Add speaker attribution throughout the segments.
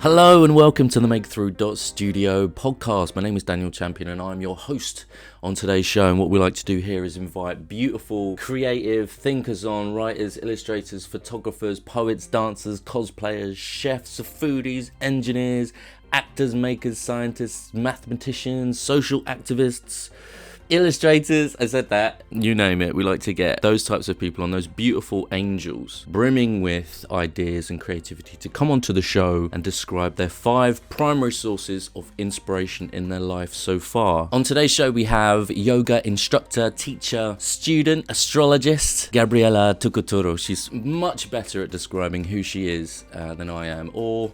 Speaker 1: Hello and welcome to the MAKEthrough.studio podcast. My name is Daniel Champion and I'm your host on today's show. And what we like to do here is invite beautiful, creative thinkers on, writers, illustrators, photographers, poets, dancers, cosplayers, chefs, foodies, engineers, actors, makers, scientists, mathematicians, social activists, illustrators, I said that, you name it. We like to get those types of people on, those beautiful angels brimming with ideas and creativity, to come onto the show and describe their 5 primary sources of inspiration in their life so far. On today's show we have yoga instructor, teacher, student, astrologist, Gabriela Torcatoru. She's much better at describing who she is than I am, or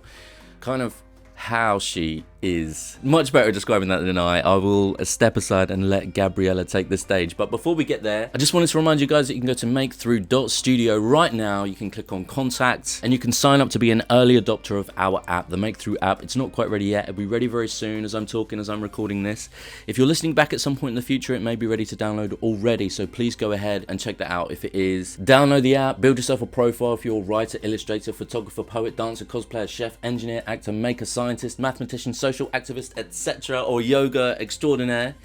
Speaker 1: kind of how she is. Much better at describing that than I will step aside and let Gabriela take the stage. But before we get there, I just wanted to remind you guys that you can go to MAKEthrough.studio right now. You can click on contact and you can sign up to be an early adopter of our app, the MAKEthrough app. It's not quite ready yet. It'll be ready very soon as I'm talking, as I'm recording this. If you're listening back at some point in the future, it may be ready to download already. So please go ahead and check that out if it is. Download the app, build yourself a profile if you're a writer, illustrator, photographer, poet, dancer, cosplayer, chef, engineer, actor, maker, scientist, mathematician, social activist, etc., or yoga extraordinaire.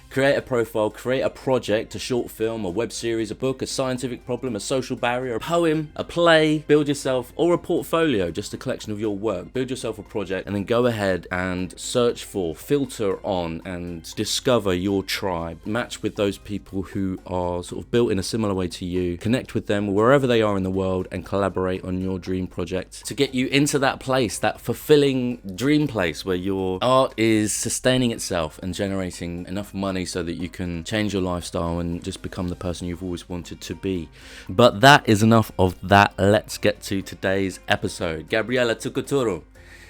Speaker 1: Create a profile, create a project, a short film, a web series, a book, a scientific problem, a social barrier, a poem, a play. Build yourself, or a portfolio, just a collection of your work. Build yourself a project and then go ahead and search for, filter on and discover your tribe. Match with those people who are sort of built in a similar way to you. Connect with them wherever they are in the world and collaborate on your dream project to get you into that place, that fulfilling dream place where your art is sustaining itself and generating enough money so that you can change your lifestyle and just become the person you've always wanted to be. But that is enough of that. Let's get to today's episode. Gabriela Torcatoru,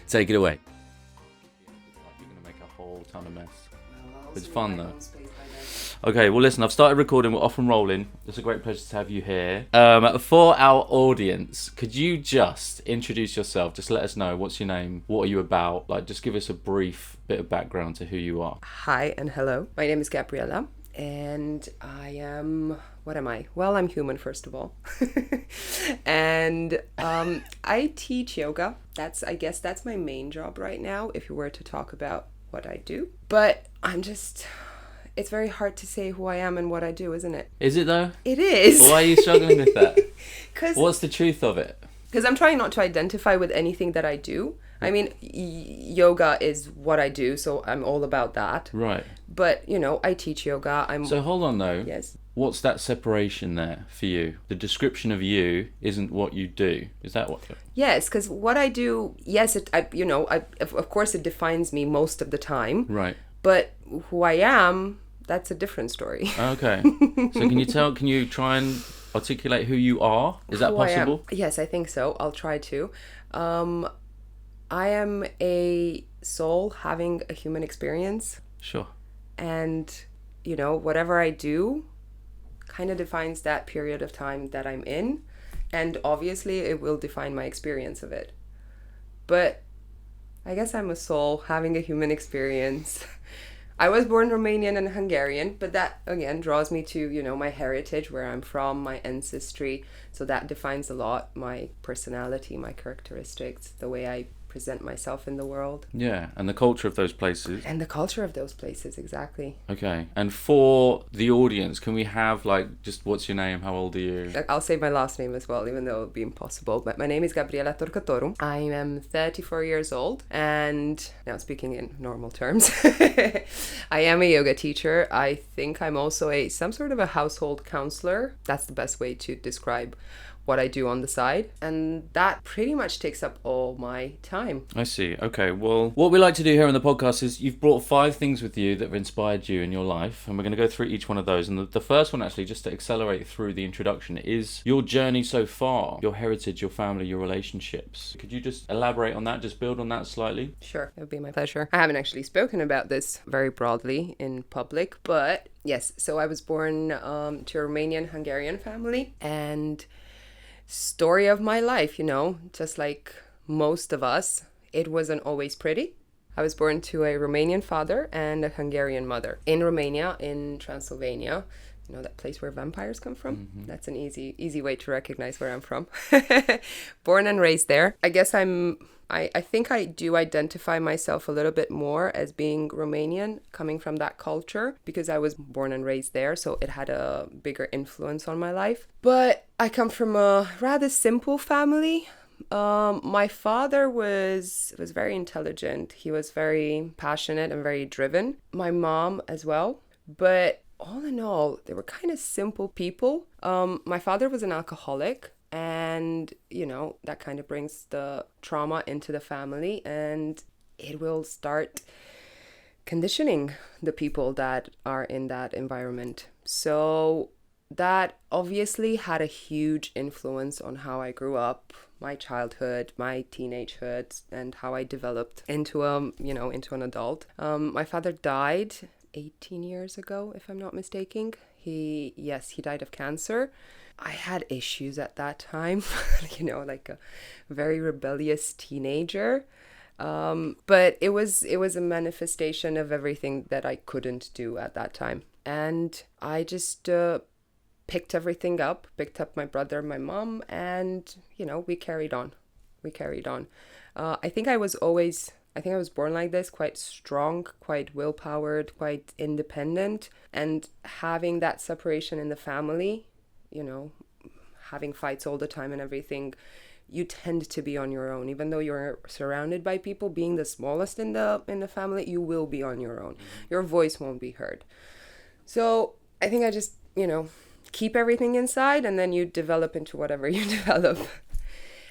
Speaker 1: take it away. You're going to make a whole ton of mess. It's fun though. Okay, well listen, I've started recording, we're off and rolling. It's a great pleasure to have you here. For our audience, could you just introduce yourself? Just let us know, what's your name, what are you about? Like, just give us a brief bit of background to who you are.
Speaker 2: Hi and hello. My name is Gabriela and I am, what am I? Well, I'm human, first of all. And I teach yoga. I guess that's my main job right now, if you were to talk about what I do. But it's very hard to say who I am and what I do, isn't it?
Speaker 1: Is it though?
Speaker 2: It is.
Speaker 1: Why are you struggling with that? What's the truth of it?
Speaker 2: Because I'm trying not to identify with anything that I do. I mean, yoga is what I do, so I'm all about that. Right. But, I teach yoga.
Speaker 1: So hold on though.
Speaker 2: Yes.
Speaker 1: What's that separation there for you? The description of you isn't what you do. Is that what?
Speaker 2: Yes, because what I do, yes, of course it defines me most of the time. Right. But who I am, that's a different story. Okay. So
Speaker 1: can you try and articulate who you are? Is that possible?
Speaker 2: Yes, I think so. I'll try to. I am a soul having a human experience.
Speaker 1: Sure.
Speaker 2: And, whatever I do kind of defines that period of time that I'm in. And obviously it will define my experience of it. But I guess I'm a soul having a human experience. I was born Romanian and Hungarian, but that again draws me to, my heritage, where I'm from, my ancestry. So that defines a lot my personality, my characteristics, the way I present myself in the world.
Speaker 1: Yeah, and the culture of those places.
Speaker 2: Exactly.
Speaker 1: Okay. And for the audience, can we have just what's your name? How old are you?
Speaker 2: I'll say my last name as well, even though it would be impossible. But my name is Gabriela Torcatoru. I am 34 years old, and now speaking in normal terms, I am a yoga teacher. I think I'm also some sort of a household counselor. That's the best way to describe what I do on the side, and that pretty much takes up all my time.
Speaker 1: I see. Okay, well, what we like to do here on the podcast is you've brought 5 things with you that have inspired you in your life, and we're going to go through each one of those. And the first one, actually, just to accelerate through the introduction, is your journey so far, your heritage, your family, your relationships. Could you just elaborate on that, just build on that slightly?
Speaker 2: Sure, it would be my pleasure. I haven't actually spoken about this very broadly in public, but yes, so I was born to a Romanian-Hungarian family, and story of my life, just like most of us, it wasn't always pretty. I was born to a Romanian father and a Hungarian mother in Romania, in Transylvania. That place where vampires come from? Mm-hmm. That's an easy way to recognize where I'm from. Born and raised there. I guess I'm I think I do identify myself a little bit more as being Romanian, coming from that culture, because I was born and raised there, so it had a bigger influence on my life. But I come from a rather simple family. My father was very intelligent. He was very passionate and very driven. My mom as well. But all in all, they were kind of simple people. My father was an alcoholic, and, you know, that kind of brings the trauma into the family, and it will start conditioning the people that are in that environment. So that obviously had a huge influence on how I grew up, my childhood, my teenagehood, and how I developed into into an adult. My father died 18 years ago, if I'm not mistaken. He died of cancer. I had issues at that time, like a very rebellious teenager. But it was a manifestation of everything that I couldn't do at that time. And I just picked everything up, picked up my brother, my mom, and, we carried on. I think I was born like this, quite strong, quite willpowered, quite independent. And having that separation in the family, having fights all the time and everything, you tend to be on your own. Even though you're surrounded by people, being the smallest in the family, you will be on your own. Your voice won't be heard. So I think I just, keep everything inside, and then you develop into whatever you develop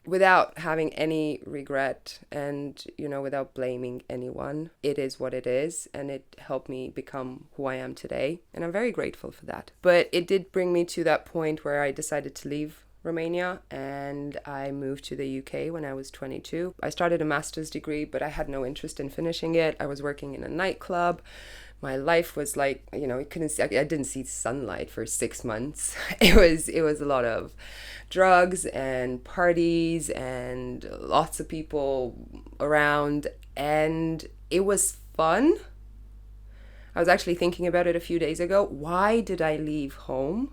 Speaker 2: without having any regret and, without blaming anyone. It is what it is, and it helped me become who I am today. And I'm very grateful for that. But it did bring me to that point where I decided to leave Romania, and I moved to the UK when I was 22. I started a master's degree, but I had no interest in finishing it. I was working in a nightclub. My life was like, I didn't see sunlight for 6 months. It was a lot of drugs and parties and lots of people around, and it was fun. I was actually thinking about it a few days ago. Why did I leave home?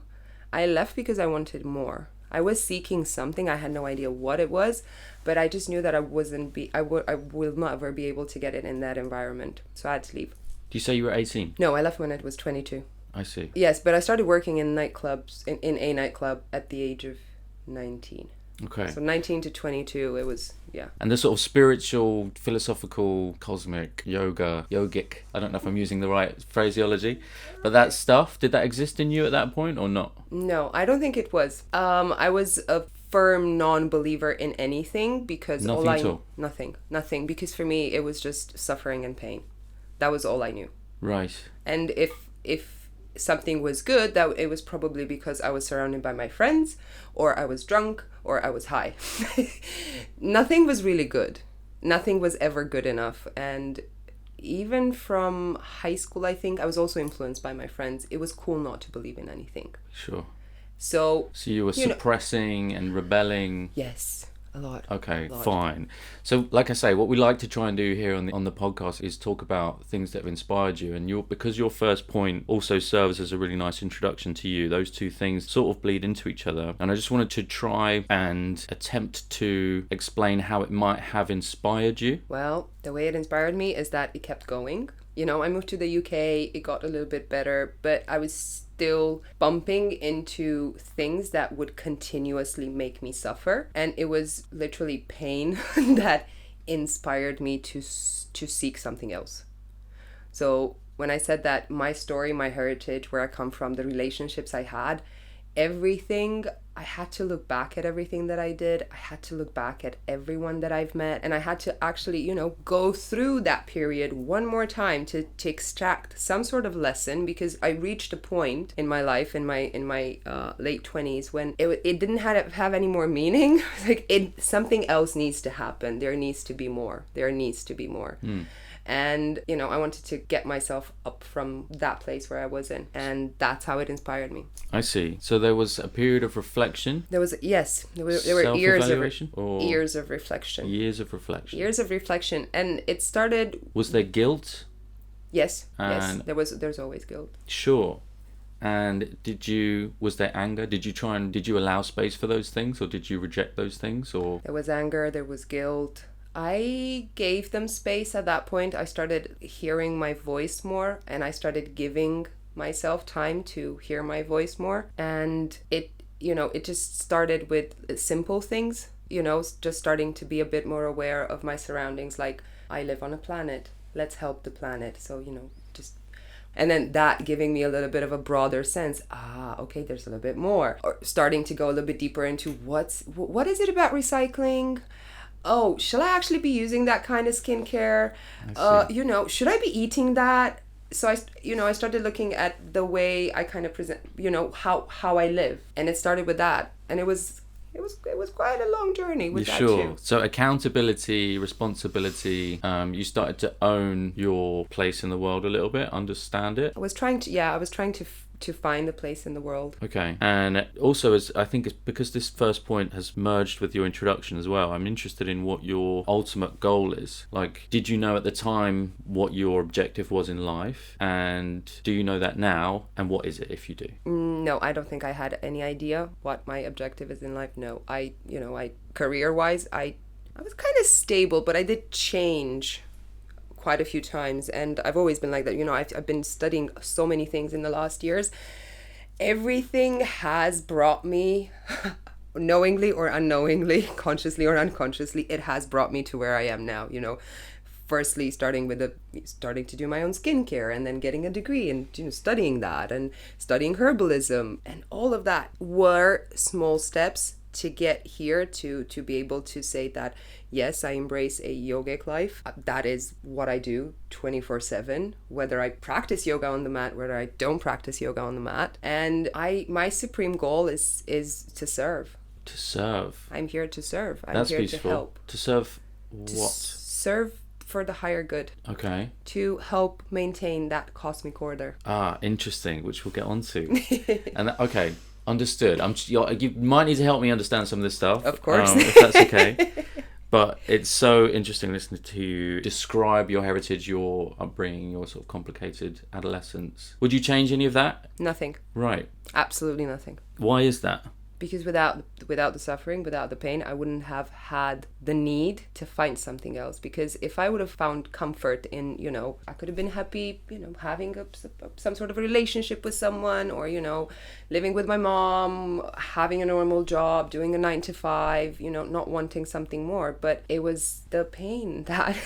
Speaker 2: I left because I wanted more. I was seeking something. I had no idea what it was, but I just knew that I will never be able to get it in that environment. So I had to leave.
Speaker 1: Do you say you were 18?
Speaker 2: No, I left when I was 22.
Speaker 1: I see.
Speaker 2: Yes, but I started working in nightclubs, in a nightclub at the age of 19.
Speaker 1: Okay.
Speaker 2: So 19 to 22, it was, yeah.
Speaker 1: And the sort of spiritual, philosophical, cosmic, yogic, I don't know if I'm using the right phraseology, but that stuff, did that exist in you at that point or not?
Speaker 2: No, I don't think it was. I was a firm non-believer in anything because nothing, because for me it was just suffering and pain. That was all I knew.
Speaker 1: Right.
Speaker 2: And if something was good, that it was probably because I was surrounded by my friends, or I was drunk, or I was high. Nothing was really good. Nothing was ever good enough. And even from high school, I think, I was also influenced by my friends. It was cool not to believe in anything.
Speaker 1: Sure.
Speaker 2: So
Speaker 1: you were suppressing and rebelling.
Speaker 2: Yes. A lot.
Speaker 1: Okay, fine. So, like I say, what we like to try and do here on the podcast is talk about things that have inspired you. And because your first point also serves as a really nice introduction to you, those two things sort of bleed into each other. And I just wanted to try and attempt to explain how it might have inspired you.
Speaker 2: Well, the way it inspired me is that it kept going. I moved to the UK, it got a little bit better, but I was still bumping into things that would continuously make me suffer. And it was literally pain that inspired me to seek something else. So when I said that my story, my heritage, where I come from, the relationships I had, everything, I had to look back at everything that I did. I had to look back at everyone that I've met, and I had to actually, go through that period one more time to extract some sort of lesson, because I reached a point in my life, in my late 20s, when it didn't have any more meaning. Something else needs to happen. There needs to be more. And, I wanted to get myself up from that place where I was in. And that's how it inspired me.
Speaker 1: I see. So there was a period of reflection?
Speaker 2: There were years of years of reflection.
Speaker 1: Years of reflection.
Speaker 2: Years of reflection. And it started...
Speaker 1: Was there guilt?
Speaker 2: Yes. There's always guilt.
Speaker 1: Sure. And was there anger? Did you allow space for those things, or did you reject those things? Or
Speaker 2: there was anger, there was guilt. I gave them space at that point. I started hearing my voice more, and I started giving myself time to hear my voice more. And it just started with simple things, just starting to be a bit more aware of my surroundings. Like, I live on a planet. Let's help the planet. So, and then that giving me a little bit of a broader sense. Okay, there's a little bit more. Or starting to go a little bit deeper into what is it about recycling? Oh, shall I actually be using that kind of skincare? Should I be eating that? So I started looking at the way I kind of present, how I live. And it started with that. And it was quite a long journey with that too.
Speaker 1: So accountability, responsibility, you started to own your place in the world a little bit, understand it.
Speaker 2: I was trying to find the place in the world.
Speaker 1: Okay. And also, I think it's because this first point has merged with your introduction as well, I'm interested in what your ultimate goal is. Like, did you know at the time what your objective was in life? And do you know that now? And what is it if you do?
Speaker 2: No, I don't think I had any idea what my objective is in life. No, I career-wise, I was kind of stable, but I did change quite a few times, and I've always been like that. I've been studying so many things in the last years. Everything has brought me, knowingly or unknowingly, consciously or unconsciously, it has brought me to where I am now. Firstly, starting to do my own skincare, and then getting a degree and studying that, and studying herbalism, and all of that were small steps to get here, to be able to say that, yes, I embrace a yogic life. That is what I do 24/7, whether I practice yoga on the mat, whether I don't practice yoga on the mat. And my supreme goal is to serve.
Speaker 1: To serve.
Speaker 2: I'm here to serve.
Speaker 1: That's
Speaker 2: here
Speaker 1: beautiful.
Speaker 2: to help.
Speaker 1: To serve what?
Speaker 2: To serve for the higher good.
Speaker 1: Okay.
Speaker 2: To help maintain that cosmic order.
Speaker 1: Interesting, which we'll get onto. And okay. Understood. You might need to help me understand some of this stuff.
Speaker 2: Of course.
Speaker 1: If that's okay. But it's so interesting listening to you describe your heritage, your upbringing, your sort of complicated adolescence. Would you change any of that?
Speaker 2: Nothing.
Speaker 1: Right.
Speaker 2: Absolutely nothing.
Speaker 1: Why is that?
Speaker 2: Because without the suffering, without the pain, I wouldn't have had the need to find something else. Because if I would have found comfort in, I could have been happy, having some sort of a relationship with someone, or, living with my mom, having a normal job, doing a 9-to-5, not wanting something more. But it was the pain that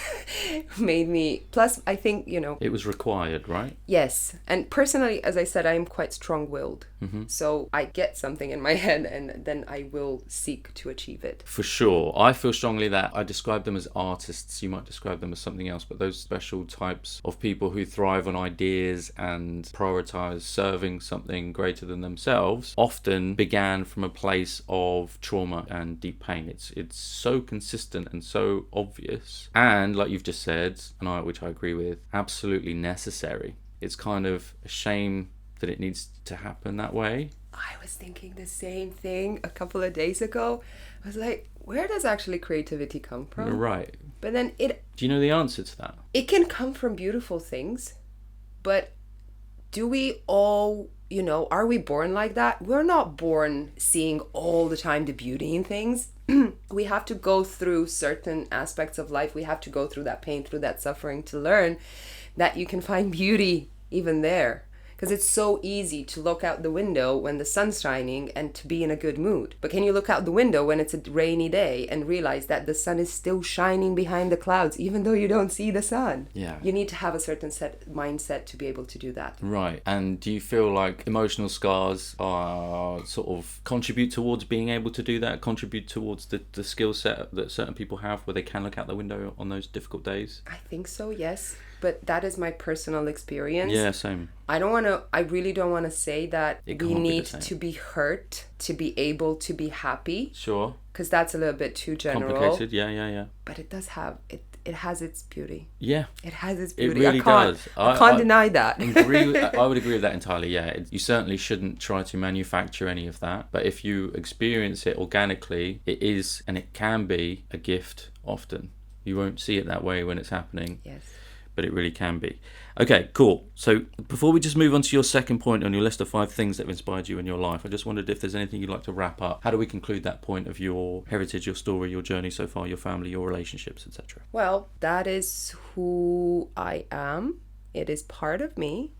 Speaker 2: made me, plus I think,
Speaker 1: It was required, right?
Speaker 2: Yes. And personally, as I said, I am quite strong-willed.
Speaker 1: Mm-hmm.
Speaker 2: So I get something in my head, and then I will seek to achieve it.
Speaker 1: For sure. I feel strongly that I describe them as artists. You might describe them as something else, but those special types of people who thrive on ideas and prioritize serving something greater than themselves often began from a place of trauma and deep pain. It's so consistent and so obvious. And like you've just said, which I agree with, absolutely necessary. It's kind of a shame that it needs to happen that way.
Speaker 2: I was thinking the same thing a couple of days ago. I was like, where does actually creativity come from?
Speaker 1: Right.
Speaker 2: But then
Speaker 1: do you know the answer to that?
Speaker 2: It can come from beautiful things, but do we all, are we born like that? We're not born seeing all the time the beauty in things. We have to go through certain aspects of life. We have to go through that pain, through that suffering, to learn that you can find beauty even there. Because it's so easy to look out the window when the sun's shining and to be in a good mood. But can you look out the window when it's a rainy day and realize that the sun is still shining behind the clouds, even though you don't see the sun?
Speaker 1: Yeah.
Speaker 2: You need to have a certain mindset to be able to do that.
Speaker 1: Right. And do you feel like emotional scars are sort of contribute towards being able to do that, contribute towards the skill set that certain people have where they can look out the window on those difficult days?
Speaker 2: I think so, yes. But that is my personal experience.
Speaker 1: Yeah, same.
Speaker 2: I really don't want to say that we need to be hurt to be able to be happy.
Speaker 1: Sure.
Speaker 2: Because that's a little bit too general.
Speaker 1: Complicated, yeah.
Speaker 2: But it does have, it has its beauty.
Speaker 1: Yeah.
Speaker 2: It has its beauty.
Speaker 1: It really does.
Speaker 2: I can't deny that.
Speaker 1: I would agree with that entirely, yeah. You certainly shouldn't try to manufacture any of that. But if you experience it organically, it is, and it can be, a gift often. You won't see it that way when it's happening.
Speaker 2: Yes.
Speaker 1: but it really can be. Okay, cool. So before we just move on to your second point on your list of 5 things that have inspired you in your life, I just wondered if there's anything you'd like to wrap up. How do we conclude that point of your heritage, your story, your journey so far, your family, your relationships, etc.?
Speaker 2: Well, that is who I am. It is part of me.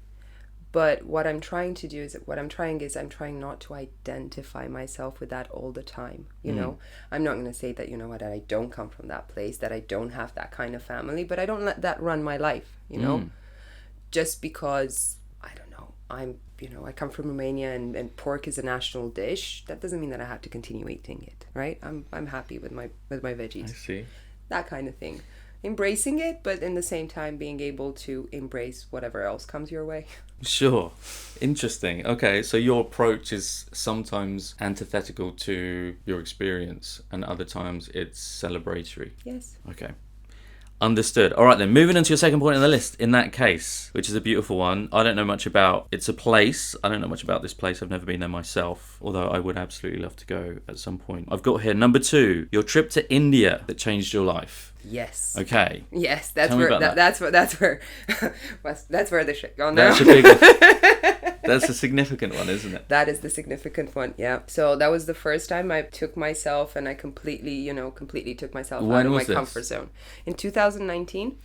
Speaker 2: But what I'm trying not to identify myself with that all the time. You know, I'm not going to say that, you know what, I don't come from that place, that I don't have that kind of family, but I don't let that run my life, you know, just because, I don't know, I come from Romania and pork is a national dish. That doesn't mean that I have to continue eating it, right? I'm happy with my veggies.
Speaker 1: I see.
Speaker 2: That kind of thing. Embracing it, but in the same time being able to embrace whatever else comes your way.
Speaker 1: Sure. Interesting. Okay, so your approach is sometimes antithetical to your experience and other times it's celebratory.
Speaker 2: Yes.
Speaker 1: Okay. Understood. All right then, moving on to your second point on the list, in that case, which is a beautiful one. I don't know much about, it's a place. I don't know much about this place. I've never been there myself, although I would absolutely love to go at some point. I've got here number 2, your trip to India that changed your life.
Speaker 2: Yes.
Speaker 1: Okay.
Speaker 2: Yes, that's
Speaker 1: Tell me
Speaker 2: where
Speaker 1: about
Speaker 2: that's where that's where the shit gone now.
Speaker 1: That's a big That's a significant one, isn't it?
Speaker 2: That is the significant one, yeah. So that was the first time I took myself and I completely took myself out of my comfort zone. In 2019.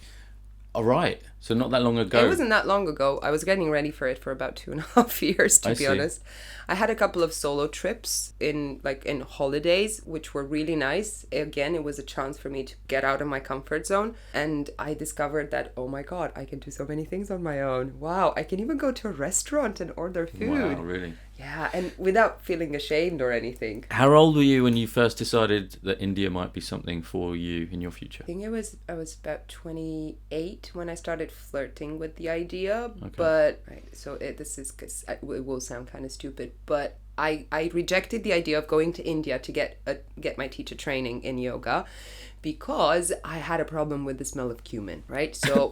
Speaker 1: All right. So not that long ago.
Speaker 2: It wasn't that long ago. I was getting ready for it for about 2.5 years, to be honest. I had a couple of solo trips in holidays, which were really nice. Again, it was a chance for me to get out of my comfort zone. And I discovered that, oh my God, I can do so many things on my own. Wow, I can even go to a restaurant and order food.
Speaker 1: Wow, really?
Speaker 2: Yeah, and without feeling ashamed or anything.
Speaker 1: How old were you when you first decided that India might be something for you in your future?
Speaker 2: I think I was about 28 when I started flirting with the idea. Okay. But it will sound kind of stupid, but I rejected the idea of going to India to get my teacher training in yoga because I had a problem with the smell of cumin, right? So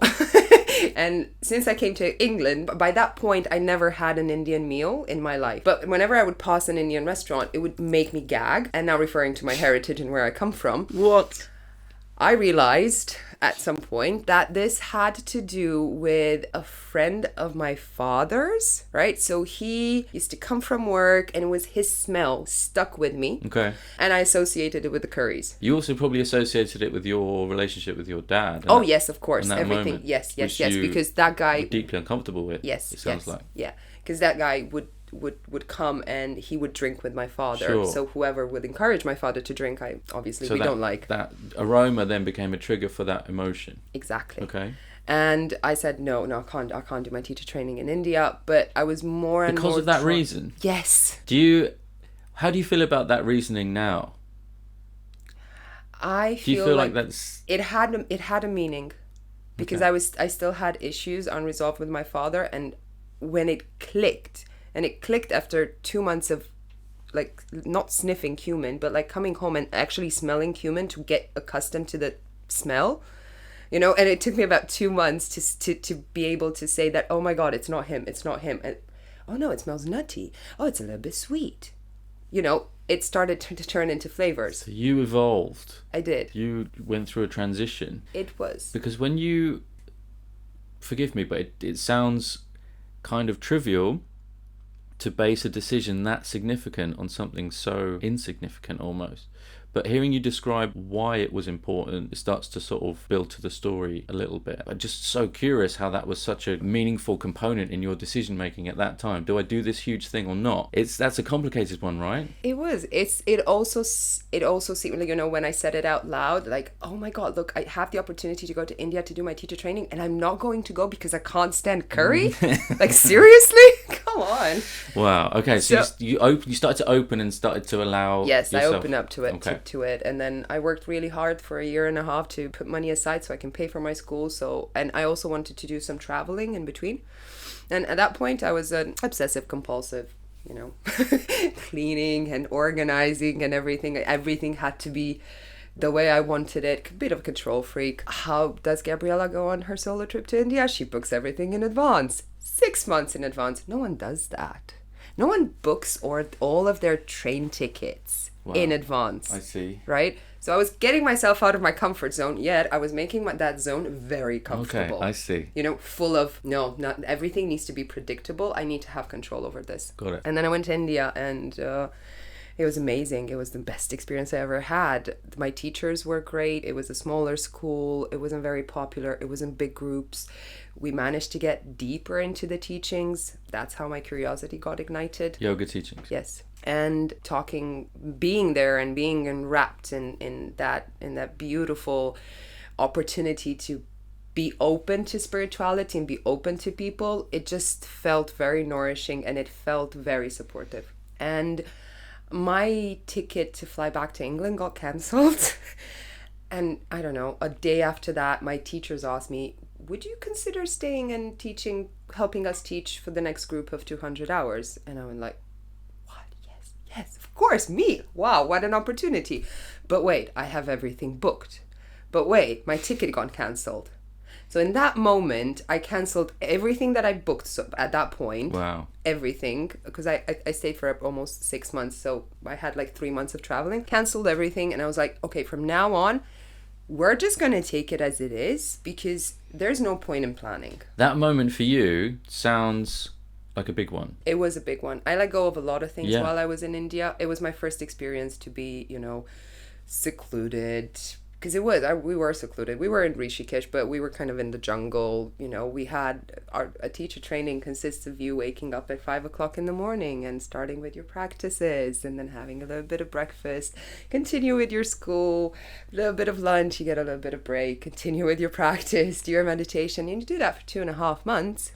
Speaker 2: and since I came to England, by that point I never had an Indian meal in my life. But whenever I would pass an Indian restaurant, it would make me gag. And now referring to my heritage and where I come from,
Speaker 1: what?
Speaker 2: I realized at some point that this had to do with a friend of my father's, right? So he used to come from work and it was his smell stuck with me.
Speaker 1: Okay.
Speaker 2: And I associated it with the curries.
Speaker 1: You also probably associated it with your relationship with your dad.
Speaker 2: Oh, yes, of course.
Speaker 1: Everything.
Speaker 2: Moment, yes, because that guy...
Speaker 1: were deeply uncomfortable with.
Speaker 2: Yes,
Speaker 1: it sounds like.
Speaker 2: Yeah, because that guy would come and he would drink with my father.
Speaker 1: Sure.
Speaker 2: So whoever would encourage my father to drink, we don't like.
Speaker 1: That aroma then became a trigger for that emotion.
Speaker 2: Exactly.
Speaker 1: Okay.
Speaker 2: And I said, no, I can't do my teacher training in India. But I was more and more...
Speaker 1: Because of that reason?
Speaker 2: Yes.
Speaker 1: How do you feel about that reasoning now?
Speaker 2: Do
Speaker 1: you feel like that's...
Speaker 2: It had a meaning. Because okay. I still had issues unresolved with my father. And when it clicked... And it clicked after 2 months of not sniffing cumin, but coming home and actually smelling cumin to get accustomed to the smell, and it took me about 2 months to be able to say that, oh my God, it's not him. And, oh no, it smells nutty. Oh, it's a little bit sweet. It started to turn into flavors.
Speaker 1: So you evolved.
Speaker 2: I did.
Speaker 1: You went through a transition.
Speaker 2: It was.
Speaker 1: Because when you, forgive me, but it sounds kind of trivial to base a decision that significant on something so insignificant almost. But hearing you describe why it was important, it starts to sort of build to the story a little bit. I'm just so curious how that was such a meaningful component in your decision making at that time. Do I do this huge thing or not? That's a complicated one, right?
Speaker 2: It was. It also seemed when I said it out loud, oh my God, look, I have the opportunity to go to India to do my teacher training, and I'm not going to go because I can't stand curry. Seriously? Come on.
Speaker 1: Wow. Okay. So you started to open and started to allow.
Speaker 2: Yes,
Speaker 1: yourself...
Speaker 2: I opened up to it.
Speaker 1: Okay.
Speaker 2: To it, and then I worked really hard for 1.5 years to put money aside so I can pay for my school. And I also wanted to do some traveling in between. And at that point, I was an obsessive compulsive, cleaning and organizing and everything. Everything had to be the way I wanted it. A bit of a control freak. How does Gabriela go on her solo trip to India? She books everything in advance, 6 months in advance. No one does that. No one books all of their train tickets. Wow. In advance.
Speaker 1: I see.
Speaker 2: Right? So I was getting myself out of my comfort zone, yet I was making that zone very comfortable.
Speaker 1: Okay, I see.
Speaker 2: You know, full of, no, not everything needs to be predictable. I need to have control over this.
Speaker 1: Got it.
Speaker 2: And then I went to India, and it was amazing. It was the best experience I ever had. My teachers were great. It was a smaller school. It wasn't very popular. It was in big groups. We managed to get deeper into the teachings. That's how my curiosity got ignited.
Speaker 1: Yoga teachings.
Speaker 2: Yes. And being there and being enwrapped in that beautiful opportunity to be open to spirituality and be open to people, it just felt very nourishing, and it felt very supportive. And my ticket to fly back to England got cancelled. And I don't know, a day after that, my teachers asked me, would you consider staying and teaching, helping us teach for the next group of 200 hours? And I went like, what? Yes, of course, me. Wow, what an opportunity. But wait, I have everything booked. But wait, my ticket got cancelled. So in that moment, I cancelled everything that I booked at that point.
Speaker 1: Wow.
Speaker 2: Everything, because I stayed for almost 6 months. So I had like 3 months of traveling. Cancelled everything. And I was like, okay, from now on, we're just going to take it as it is, because there's no point in planning.
Speaker 1: That moment for you sounds like a big one.
Speaker 2: It was a big one. I let go of a lot of things
Speaker 1: Yeah.
Speaker 2: while I was in India. It was my first experience to be, secluded. Because we were secluded. We were in Rishikesh, but we were kind of in the jungle. We had a teacher training consists of you waking up at 5 o'clock in the morning and starting with your practices, and then having a little bit of breakfast, continue with your school, a little bit of lunch, you get a little bit of break, continue with your practice, do your meditation, and you do that for 2.5 months.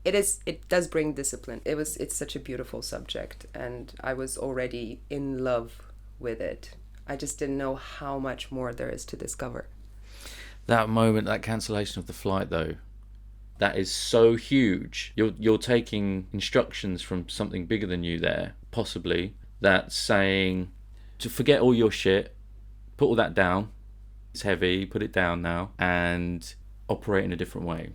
Speaker 2: It does bring discipline. It's such a beautiful subject, and I was already in love with it. I just didn't know how much more there is to discover.
Speaker 1: That moment, that cancellation of the flight, though, that is so huge. You're taking instructions from something bigger than you there, possibly, that's saying to forget all your shit, put all that down. It's heavy, put it down now, and operate in a different way.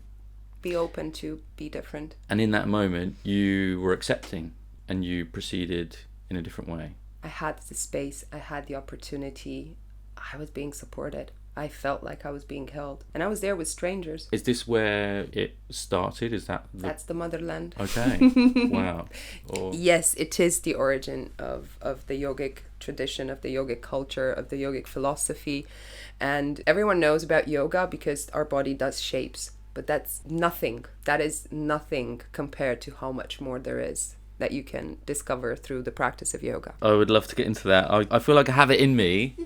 Speaker 2: Be open to be different.
Speaker 1: And in that moment, you were accepting, and you proceeded in a different way.
Speaker 2: I had the space, I had the opportunity, I was being supported. I felt like I was being held. And I was there with strangers.
Speaker 1: Is this where it started?
Speaker 2: That's the motherland.
Speaker 1: Okay. Wow.
Speaker 2: Yes, it is the origin of the yogic tradition, of the yogic culture, of the yogic philosophy. And everyone knows about yoga because our body does shapes. But that's nothing. That is nothing compared to how much more there is that you can discover through the practice of yoga.
Speaker 1: I would love to get into that. I feel like I have it in me.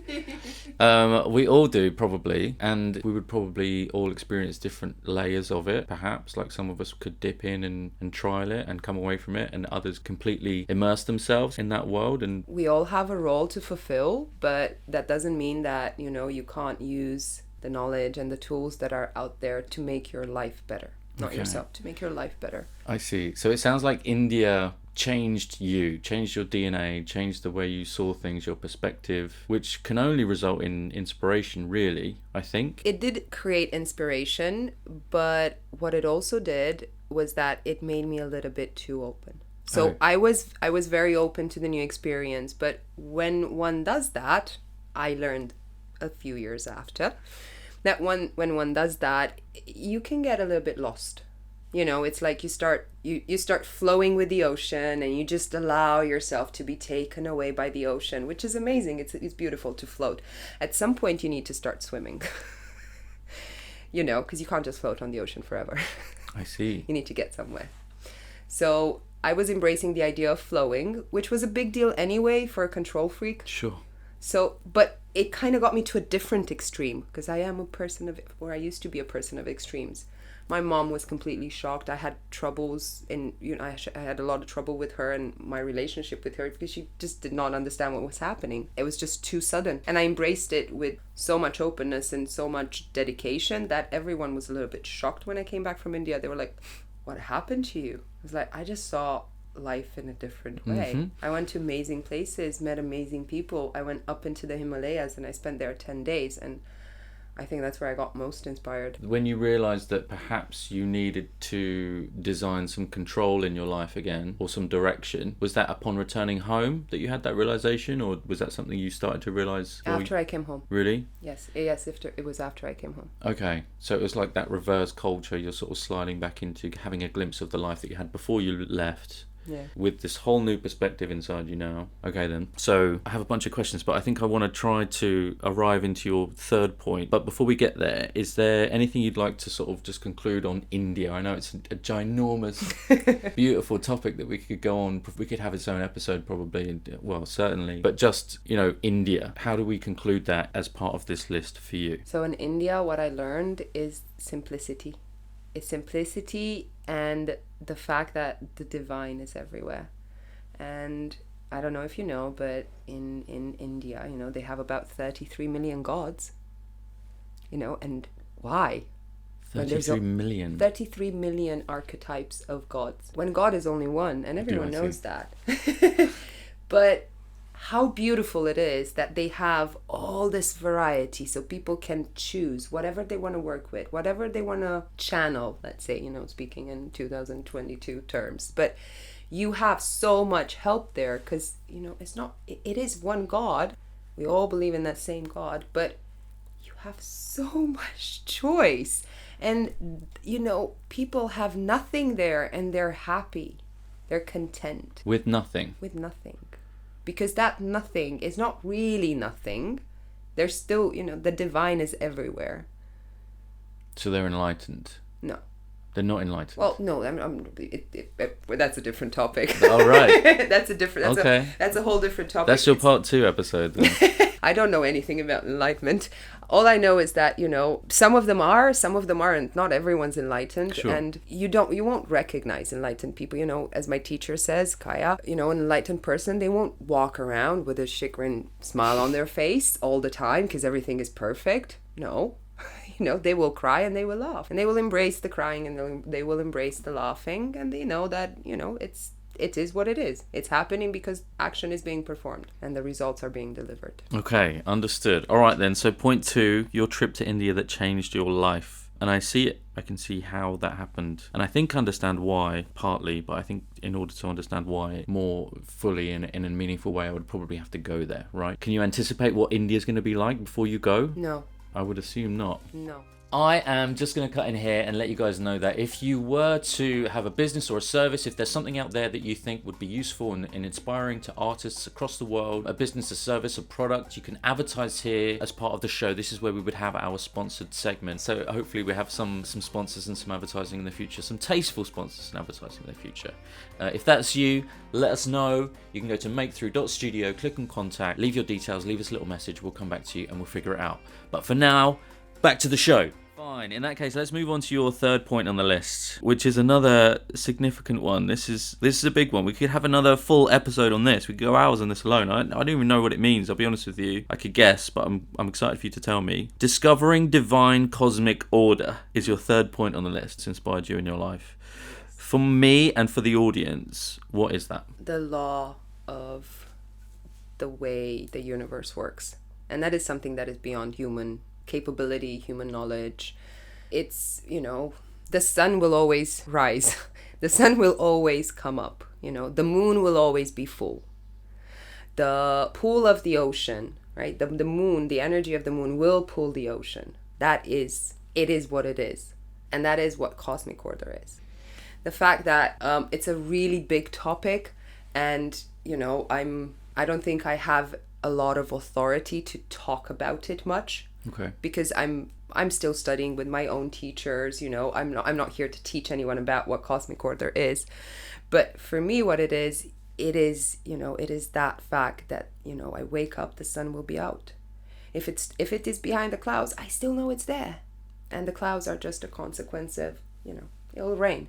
Speaker 1: We all do, probably. And we would probably all experience different layers of it, perhaps. Like some of us could dip in and trial it and come away from it, and others completely immerse themselves in that world. And
Speaker 2: we all have a role to fulfill, but that doesn't mean that, you can't use the knowledge and the tools that are out there to make your life better. Not yourself, to make your life better.
Speaker 1: I see. So it sounds like India changed your DNA, changed the way you saw things, your perspective, which can only result in inspiration, really, I think.
Speaker 2: It did create inspiration, but what it also did was that it made me a little bit too open. So I was very open to the new experience, but when one does that, I learned a few years after, that when one does that, you can get a little bit lost. It's like you start flowing with the ocean, and you just allow yourself to be taken away by the ocean, which is amazing. It's beautiful to float. At some point, you need to start swimming. Because you can't just float on the ocean forever.
Speaker 1: I see.
Speaker 2: You need to get somewhere. So I was embracing the idea of flowing, which was a big deal anyway for a control freak.
Speaker 1: Sure.
Speaker 2: So, but it kind of got me to a different extreme, because I used to be a person of extremes. My mom was completely shocked. I had troubles I had a lot of trouble with her and my relationship with her, because she just did not understand what was happening. It was just too sudden. And I embraced it with so much openness and so much dedication that everyone was a little bit shocked when I came back from India. They were like, what happened to you? I was like, I just saw life in a different way. Mm-hmm. I went to amazing places, met amazing people. I went up into the Himalayas and I spent there 10 days, and I think that's where I got most inspired.
Speaker 1: When you realised that perhaps you needed to design some control in your life again, or some direction, was that upon returning home that you had that realisation, or was that something you started to realise?
Speaker 2: After I came home.
Speaker 1: Really?
Speaker 2: Yes, it was after I came home.
Speaker 1: Okay, so it was like that reverse culture, you're sort of sliding back into having a glimpse of the life that you had before you left.
Speaker 2: Yeah.
Speaker 1: With this whole new perspective inside you now. Okay then. So I have a bunch of questions, but I think I want to try to arrive into your third point. But before we get there, is there anything you'd like to sort of just conclude on India? I know it's a ginormous, beautiful topic that we could go on. We could have its own episode probably, well, certainly. But just, India, how do we conclude that as part of this list for you?
Speaker 2: So in India, what I learned is simplicity. It's simplicity and the fact that the divine is everywhere. And I don't know if you know, but in India, they have about 33 million gods. And why?
Speaker 1: 33 million?
Speaker 2: 33 million archetypes of gods. When God is only one, and everyone knows that. But how beautiful it is that they have all this variety so people can choose whatever they want to work with, whatever they want to channel, let's say, speaking in 2022 terms. But you have so much help there because, it is one God. We all believe in that same God, but you have so much choice. And, people have nothing there and they're happy. They're content.
Speaker 1: With nothing?
Speaker 2: With nothing. Because that nothing is not really nothing. There's still, the divine is everywhere.
Speaker 1: So they're enlightened?
Speaker 2: No.
Speaker 1: They're not enlightened?
Speaker 2: Well, no, that's a different topic.
Speaker 1: Oh, right.
Speaker 2: That's a whole different topic.
Speaker 1: That's your part 2 episode then.
Speaker 2: I don't know anything about enlightenment. All I know is that, some of them are, some of them aren't. Not everyone's enlightened.
Speaker 1: Sure.
Speaker 2: And you won't recognize enlightened people. As my teacher says, Kaya, an enlightened person, they won't walk around with a chagrin smile on their face all the time because everything is perfect. No. They will cry and they will laugh. And they will embrace the crying and they will embrace the laughing. And they know that, it is what it is. It's happening because action is being performed and the results are being delivered.
Speaker 1: Okay, understood. All right then. So point 2, your trip to India that changed your life. And I see it. I can see how that happened. And I think understand why, partly. But I think in order to understand why more fully in a meaningful way, I would probably have to go there, right? Can you anticipate what India's going to be like before you go?
Speaker 2: No.
Speaker 1: I would assume not.
Speaker 2: No.
Speaker 1: I am just going to cut in here and let you guys know that if you were to have a business or a service, if there's something out there that you think would be useful and inspiring to artists across the world, a business, a service, a product, you can advertise here as part of the show. This is where we would have our sponsored segment. So hopefully we have some sponsors and some advertising in the future, some tasteful sponsors and advertising in the future. If that's you, let us know. You can go to MAKEthrough.studio, click on contact, leave your details, leave us a little message. We'll come back to you and we'll figure it out. But for now, back to the show. Fine. In that case, let's move on to your third point on the list, which is another significant one. This is a big one. We could have another full episode on this. We could go hours on this alone. I don't even know what it means. I'll be honest with you. I could guess, but I'm excited for you to tell me. Discovering divine cosmic order is your third point on the list. It's inspired you in your life. For me and for the audience, what is that?
Speaker 2: The law of the way the universe works. And that is something that is beyond human capability, human knowledge. It's, the sun will always rise. The sun will always come up. The moon will always be full. The pool of the ocean, right? The moon, the energy of the moon will pull the ocean. It is what it is. And that is what cosmic order is. The fact that it's a really big topic and, I don't think I have a lot of authority to talk about it much.
Speaker 1: Okay.
Speaker 2: Because I'm still studying with my own teachers, I'm not here to teach anyone about what cosmic order is. But for me, what it is that fact that, I wake up, the sun will be out. If it is behind the clouds, I still know it's there. And the clouds are just a consequence of, it'll rain.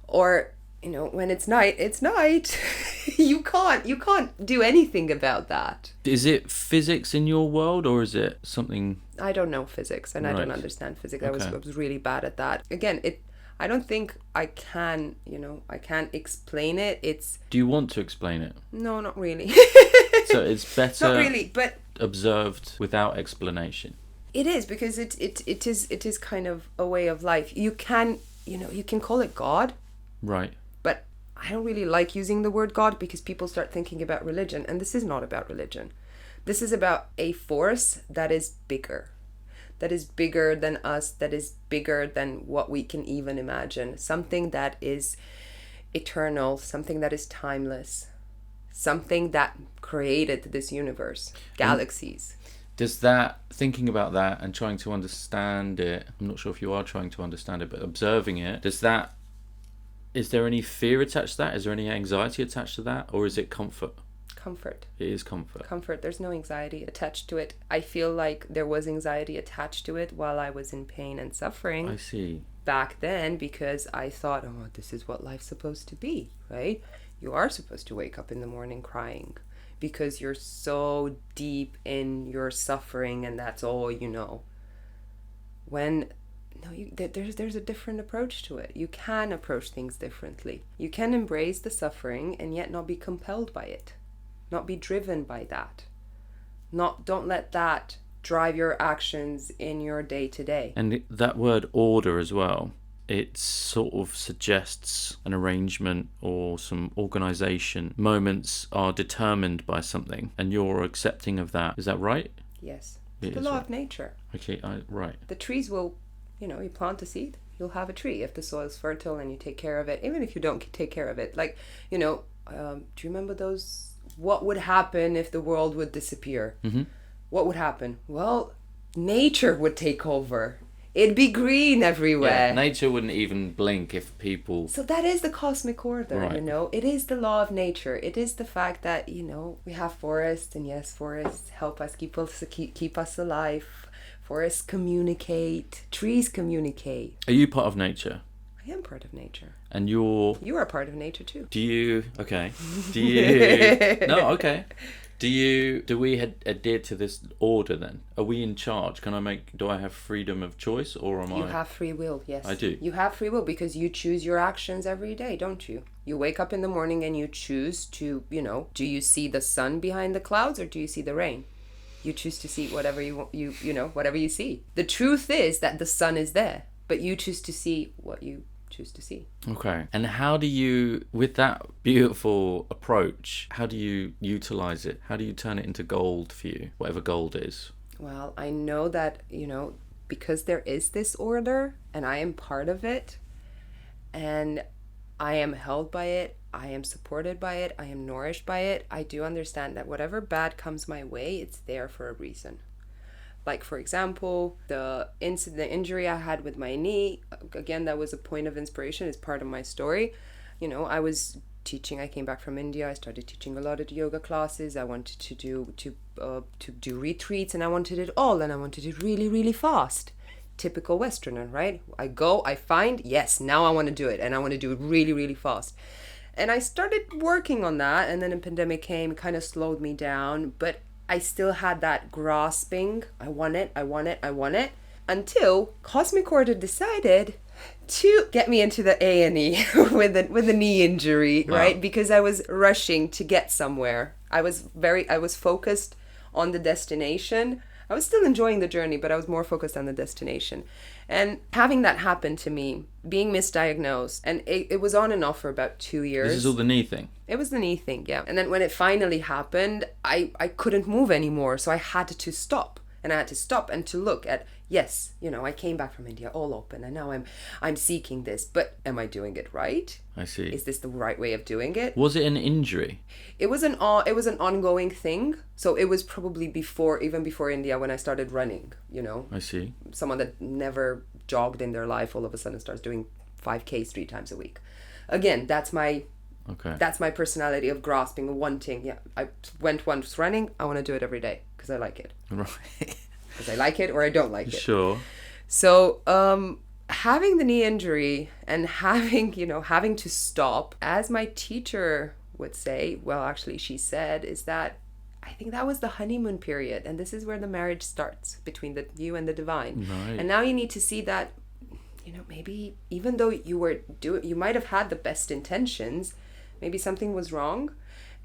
Speaker 2: Or, when it's night, it's night. You can't do anything about that.
Speaker 1: Is it physics in your world or is it something?
Speaker 2: I don't know physics and
Speaker 1: right.
Speaker 2: I don't understand physics.
Speaker 1: Okay.
Speaker 2: I was really bad at that. Again, I don't think I can, I can't explain it.
Speaker 1: Do you want to explain it?
Speaker 2: No, not really.
Speaker 1: So it's better
Speaker 2: not really, but
Speaker 1: observed without explanation.
Speaker 2: It is, because it is kind of a way of life. You can call it God,
Speaker 1: Right.
Speaker 2: but I don't really like using the word God, because people start thinking about religion, and this is not about religion. This is about a force that is bigger than us, that is bigger than what we can even imagine. Something that is eternal, something that is timeless, something that created this universe, galaxies.
Speaker 1: Does that, thinking about that and trying to understand it, I'm not sure if you are trying to understand it, but observing it, is there any fear attached to that? Is there any anxiety attached to that? Or is it comfort?
Speaker 2: Comfort.
Speaker 1: It is comfort.
Speaker 2: Comfort. There's no anxiety attached to it. I feel like there was anxiety attached to it while I was in pain and suffering.
Speaker 1: I see.
Speaker 2: Back then, because I thought, oh, this is what life's supposed to be, right? You are supposed to wake up in the morning crying because you're so deep in your suffering, and that's all you know. When there's a different approach to it. You can approach things differently. You can embrace the suffering and yet not be compelled by it, not be driven by that. Don't let that drive your actions in your day to day.
Speaker 1: And that word order as well, it sort of suggests an arrangement or some organization. Moments are determined by something, and you're accepting of that. Is that right?
Speaker 2: Yes.
Speaker 1: It
Speaker 2: The
Speaker 1: is
Speaker 2: law
Speaker 1: right.
Speaker 2: of nature.
Speaker 1: Okay, right.
Speaker 2: The trees will, you plant a seed, you'll have a tree if the soil's fertile and you take care of it, even if you don't take care of it. Like, do you remember those, what would happen if the world would disappear?
Speaker 1: Mm-hmm.
Speaker 2: What would happen? Well, nature would take over. It'd be green everywhere.
Speaker 1: Yeah, nature wouldn't even blink if people...
Speaker 2: So that is the cosmic order,
Speaker 1: Right.
Speaker 2: It is the law of nature. It is the fact that, we have forests, and yes, forests help us keep us alive. Forests communicate. Trees communicate.
Speaker 1: Are you part of nature?
Speaker 2: I am part of nature.
Speaker 1: And you're...
Speaker 2: You are part of nature too.
Speaker 1: Do you... Okay. Do you... No, okay. Do we adhere to this order then? Are we in charge? Do I have freedom of choice, or am I...
Speaker 2: You have free will, yes.
Speaker 1: I do.
Speaker 2: You have free will because you choose your actions every day, don't you? You wake up in the morning and you choose to, do you see the sun behind the clouds or do you see the rain? You choose to see whatever whatever you see. The truth is that the sun is there, but you choose to see what you choose to see.
Speaker 1: Okay. And how do you, with that beautiful approach, how do you utilize it? How do you turn it into gold for you, whatever gold is?
Speaker 2: Well, I know that, because there is this order and I am part of it and I am held by it, I am supported by it, I am nourished by it, I do understand that whatever bad comes my way, it's there for a reason. Like, for example, the injury I had with my knee, again, that was a point of inspiration. It's part of my story. I was teaching. I came back from India. I started teaching a lot of yoga classes. I wanted to do retreats, and I wanted it all, and I wanted it really, really fast. Typical Westerner, right? I go, I find, yes, now I want to do it, and I want to do it really, really fast. And I started working on that, and then a pandemic came, kind of slowed me down, but I still had that grasping. I want it, until Cosmic Order decided to get me into the A&E with a knee injury,
Speaker 1: Wow.
Speaker 2: right? Because I was rushing to get somewhere. I was focused on the destination. I was still enjoying the journey, but I was more focused on the destination. And having that happen to me, being misdiagnosed, and it was on and off for about 2 years.
Speaker 1: This is all the knee thing?
Speaker 2: It was the knee thing, yeah. And then when it finally happened, I couldn't move anymore, so I had to stop. And I had to stop and to look at, yes, I came back from India all open, and now I'm seeking this, but am I doing it right?
Speaker 1: I see.
Speaker 2: Is this the right way of doing it?
Speaker 1: Was it an injury?
Speaker 2: It was an ongoing thing. So it was probably even before India when I started running,
Speaker 1: I see.
Speaker 2: Someone that never jogged in their life all of a sudden starts doing 5Ks 3 times a week. Again, that's my personality of grasping, wanting. Yeah, I went once running. I want to do it every day because I like it.
Speaker 1: Right.
Speaker 2: Because I like it or I don't like it.
Speaker 1: Sure.
Speaker 2: So, having the knee injury and having to stop, as my teacher would say, well, actually she said, is that I think that was the honeymoon period. And this is where the marriage starts between you and the divine.
Speaker 1: Right.
Speaker 2: And now you need to see that, maybe even though you might have had the best intentions, maybe something was wrong.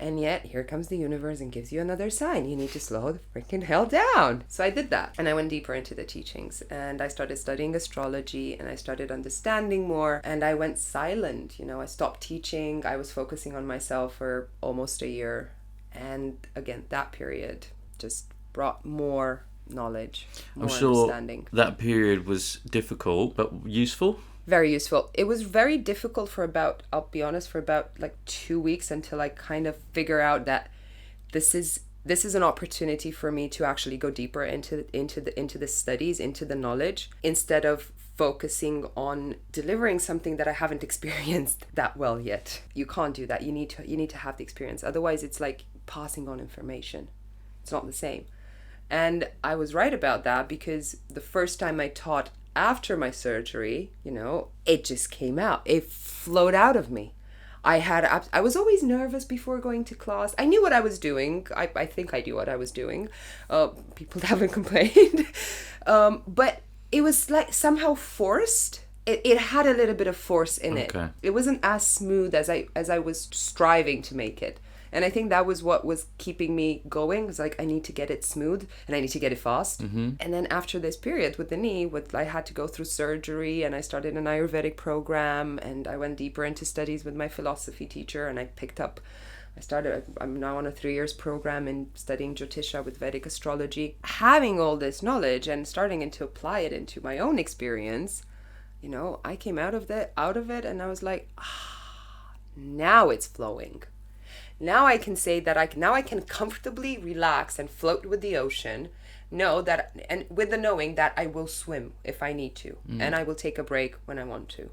Speaker 2: And yet, here comes the universe and gives you another sign. You need to slow the freaking hell down. So I did that. And I went deeper into the teachings. And I started studying astrology. And I started understanding more. And I went silent. You know, I stopped teaching. I was focusing on myself for almost a year. And again, that period just brought more knowledge, more understanding.
Speaker 1: That period was difficult, but useful.
Speaker 2: Very useful. It was very difficult for about, I'll be honest, for about like 2 weeks until I kind of figure out that this is an opportunity for me to actually go deeper into the studies, into the knowledge, instead of focusing on delivering something that I haven't experienced that well yet. You can't do that. You need to have the experience. Otherwise, it's like passing on information. It's not the same. And I was right about that, because the first time I taught after my surgery, you know, it just came out. It flowed out of me. I was always nervous before going to class. I knew what I was doing. I think I knew what I was doing. People haven't complained. But it was like somehow forced. It had a little bit of force in it. It wasn't as smooth as I was striving to make it. And I think that was what was keeping me going. It was like, I need to get it smooth and I need to get it fast. Mm-hmm. And then after this period with the knee, I had to go through surgery, and I started an Ayurvedic program, and I went deeper into studies with my philosophy teacher, and I'm now on a 3 years program in studying Jyotisha with Vedic astrology. Having all this knowledge and starting to apply it into my own experience, you know, I came out of it and I was like, now it's flowing. Now I can say that I can comfortably relax and float with the ocean, and with the knowing that I will swim if I need to, and I will take a break when I want to,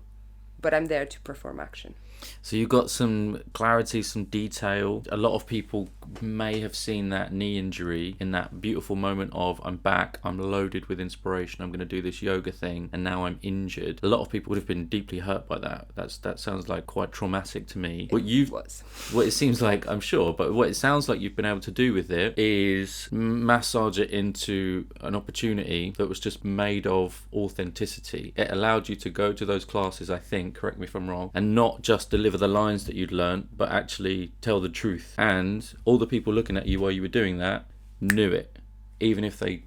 Speaker 2: but I'm there to perform action.
Speaker 1: So you got some clarity, some detail. A lot of people may have seen that knee injury in that beautiful moment of, I'm back, I'm loaded with inspiration, I'm going to do this yoga thing, and now I'm injured. A lot of people would have been deeply hurt by that. That sounds like quite traumatic to me. What it seems like, I'm sure, but what it sounds like you've been able to do with it is massage it into an opportunity that was just made of authenticity. It allowed you to go to those classes, I think, correct me if I'm wrong, and not just deliver the lines that you'd learned, but actually tell the truth. And all the people looking at you while you were doing that knew it, even if they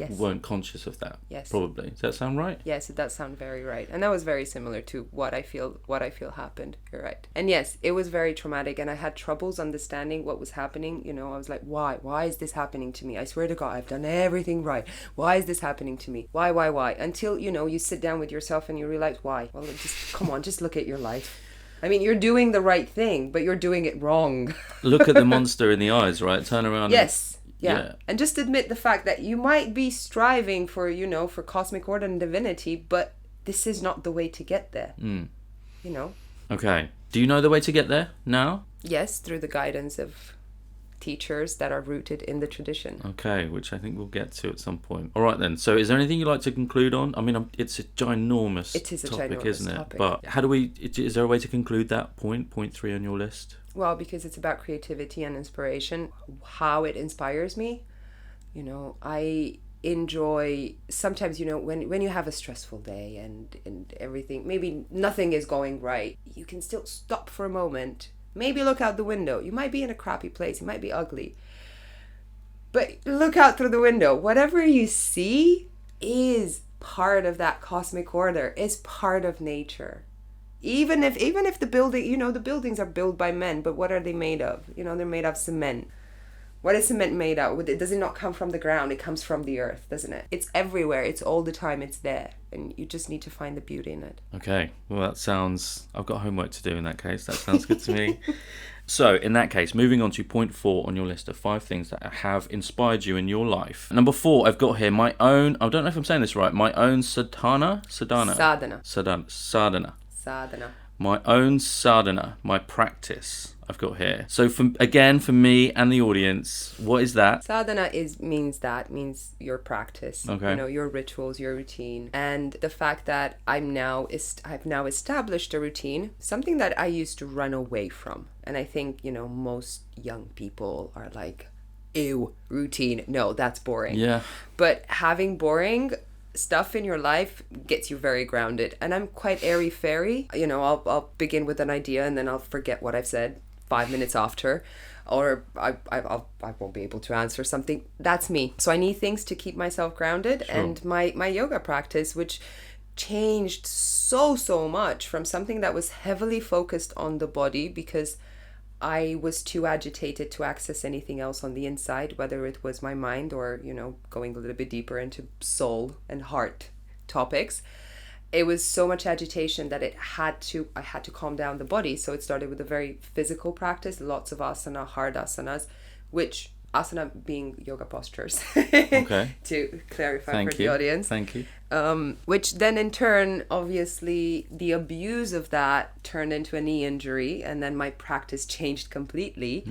Speaker 1: weren't conscious of that.
Speaker 2: Yes.
Speaker 1: Probably. Does that sound right?
Speaker 2: Yes, it does sound very right. And that was very similar to what I feel happened. You're right. And yes, it was very traumatic, and I had troubles understanding what was happening. You know, I was like, why? Why is this happening to me? I swear to God, I've done everything right. Why is this happening to me? Why? Until, you know, you sit down with yourself and you realize why. Well, just look at your life. I mean, you're doing the right thing, but you're doing it wrong.
Speaker 1: Look at the monster in the eyes, right? Turn around.
Speaker 2: Yes. Yeah. And just admit the fact that you might be striving for, you know, for cosmic order and divinity, but this is not the way to get there. You know? Okay.
Speaker 1: Do you know the way to get there now?
Speaker 2: Yes, through the guidance of teachers that are rooted in the tradition.
Speaker 1: Okay, which I think we'll get to at some point. All right then. So is there anything you'd like to conclude on? I mean, it's a ginormous topic, isn't it? But is there a way to conclude that point 3 on your list?
Speaker 2: Well, because it's about creativity and inspiration, how it inspires me. You know, I enjoy sometimes, you know, when you have a stressful day and everything, maybe nothing is going right, you can still stop for a moment. Maybe look out the window. You might be in a crappy place. It might be ugly. But look out through the window. Whatever you see is part of that cosmic order, is part of nature. Even if the building, you know, the buildings are built by men, but what are they made of? You know, they're made of cement. What is cement made out? Does it not come from the ground? It comes from the earth, doesn't it? It's everywhere. It's all the time. It's there. And you just need to find the beauty in it.
Speaker 1: Okay. Well, I've got homework to do in that case. That sounds good to me. So, in that case, moving on to point 4 on your list of 5 things that have inspired you in your life. Number 4, I've got here my own, I don't know if I'm saying this right, my own sadhana. My own sadhana, my practice. I've got here. So for me and the audience, what is that?
Speaker 2: Sadhana means your practice.
Speaker 1: Okay.
Speaker 2: You know, your rituals, your routine. And the fact that I've now established a routine, something that I used to run away from. And I think, you know, most young people are like, ew, routine. No, that's boring.
Speaker 1: Yeah.
Speaker 2: But having boring stuff in your life gets you very grounded. And I'm quite airy-fairy. You know, I'll begin with an idea and then I'll forget what I've said 5 minutes after, or I won't be able to answer something. That's me. So I need things to keep myself grounded.
Speaker 1: Sure.
Speaker 2: And my yoga practice, which changed so much from something that was heavily focused on the body, because I was too agitated to access anything else on the inside, whether it was my mind or, going a little bit deeper into soul and heart topics. It was so much agitation that I had to calm down the body. So it started with a very physical practice, lots of asana, hard asanas, which asana being yoga postures.
Speaker 1: Okay.
Speaker 2: To clarify
Speaker 1: Thank
Speaker 2: for
Speaker 1: you.
Speaker 2: the audience.
Speaker 1: Thank you.
Speaker 2: Which then in turn, obviously, the abuse of that turned into a knee injury, and then my practice changed completely.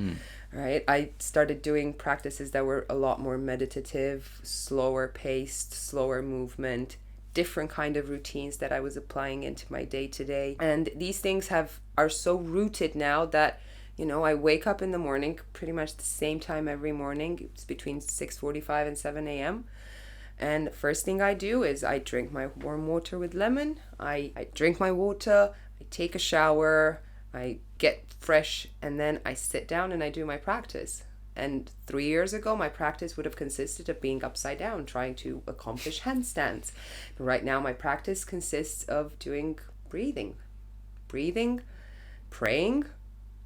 Speaker 2: Right? I started doing practices that were a lot more meditative, slower paced, slower movement, different kind of routines that I was applying into my day-to-day. And these things are so rooted now that, I wake up in the morning pretty much the same time every morning. It's between 6:45 and 7 a.m. And first thing I do is I drink my warm water with lemon. I drink my water, I take a shower, I get fresh, and then I sit down and I do my practice. And 3 years ago, my practice would have consisted of being upside down, trying to accomplish handstands. But right now, my practice consists of doing breathing, praying.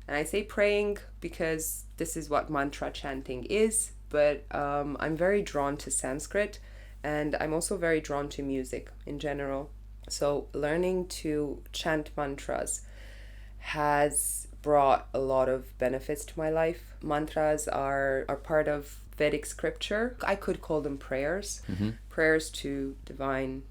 Speaker 2: And I say praying because this is what mantra chanting is, but I'm very drawn to Sanskrit, and I'm also very drawn to music in general. So learning to chant mantras has brought a lot of benefits to my life. Mantras are part of Vedic scripture. I could call them prayers. Prayers to divine,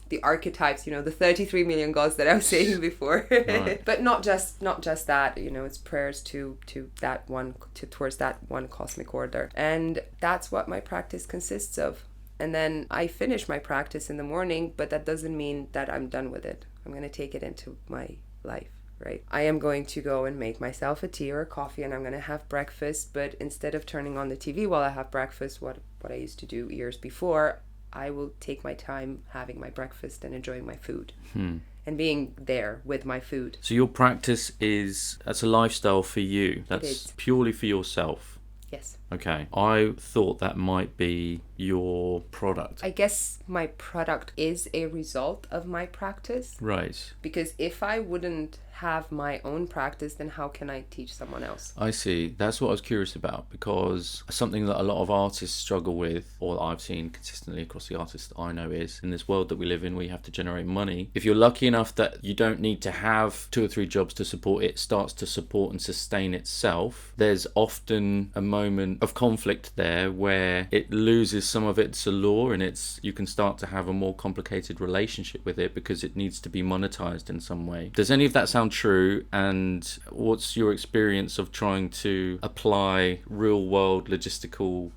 Speaker 2: the archetypes, the 33 million gods that I was saying before.
Speaker 1: Right.
Speaker 2: But not just that, it's prayers to that one, towards that one cosmic order. And that's what my practice consists of. And then I finish my practice in the morning, but that doesn't mean that I'm done with it. I'm going to take it into my life, right? I am going to go and make myself a tea or a coffee, and I'm going to have breakfast. But instead of turning on the TV while I have breakfast, what I used to do years before, I will take my time having my breakfast and enjoying my food and being there with my food.
Speaker 1: So your practice that's a lifestyle for you. That's purely for yourself.
Speaker 2: Yes.
Speaker 1: Okay. I thought that might be your product.
Speaker 2: I guess my product is a result of my practice.
Speaker 1: Right.
Speaker 2: Because if I wouldn't have my own practice, then how can I teach someone else?
Speaker 1: I see. That's what I was curious about, because something that a lot of artists struggle with, or I've seen consistently across the artists that I know, is in this world that we live in where you have to generate money. If you're lucky enough that you don't need to have 2 or 3 jobs to support it, starts to support and sustain itself, there's often a moment of conflict there where it loses some of its allure, and you can start to have a more complicated relationship with it because it needs to be monetized in some way. Does any of that sound true? And what's your experience of trying to apply real world logistical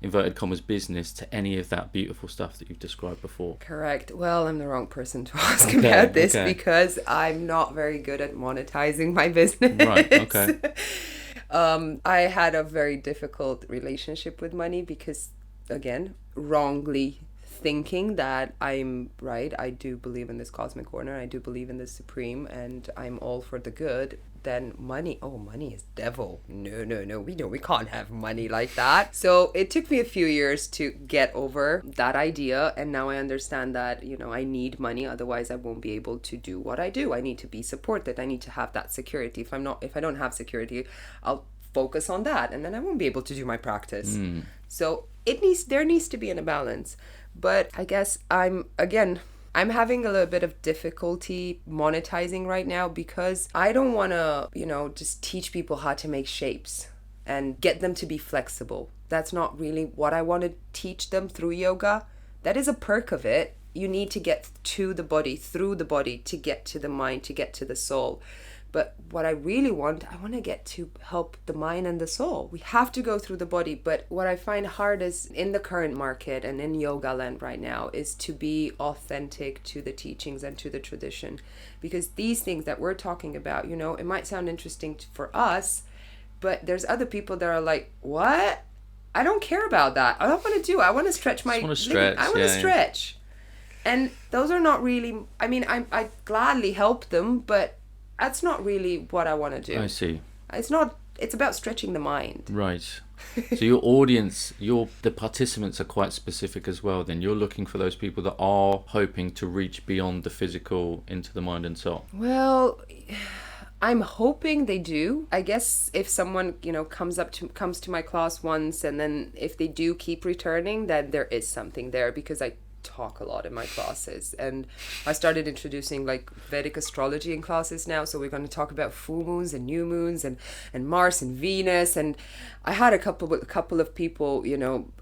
Speaker 1: inverted commas business to any of that beautiful stuff that you've described before?
Speaker 2: Correct. Well, I'm the wrong person to ask about this because I'm not very good at monetizing my business.
Speaker 1: Right, okay.
Speaker 2: I had a very difficult relationship with money because, again, wrongly thinking that I'm right. I do believe in this cosmic order. I do believe in the supreme, and I'm all for the good. Then money is devil. No. We can't have money like that. So it took me a few years to get over that idea, and now I understand that I need money, otherwise I won't be able to do what I do. I need to be supported. I need to have that security. If I don't have security, I'll focus on that, and then I won't be able to do my practice. So there needs to be a balance. But I guess I'm having a little bit of difficulty monetizing right now because I don't want to, just teach people how to make shapes and get them to be flexible. That's not really what I want to teach them through yoga. That is a perk of it. You need to get to the body, through the body, to get to the mind, to get to the soul. But what I really want to get to help the mind and the soul. We have to go through the body. But what I find hard is in the current market and in yoga land right now is to be authentic to the teachings and to the tradition. Because these things that we're talking about, it might sound interesting for us, but there's other people that are like, what? I don't care about that. I don't want to do. I want to stretch my. I want to stretch. And those are not really. I gladly help them, but that's not really what I want to do.
Speaker 1: I see.
Speaker 2: It's about stretching the mind.
Speaker 1: Right. So your audience, the participants are quite specific as well. Then you're looking for those people that are hoping to reach beyond the physical into the mind and soul.
Speaker 2: Well, I'm hoping they do. I guess if someone, comes to my class once, and then if they do keep returning, then there is something there, because I talk a lot in my classes, and I started introducing like Vedic astrology in classes now, so we're going to talk about full moons and new moons and Mars and Venus. And I had a couple of people,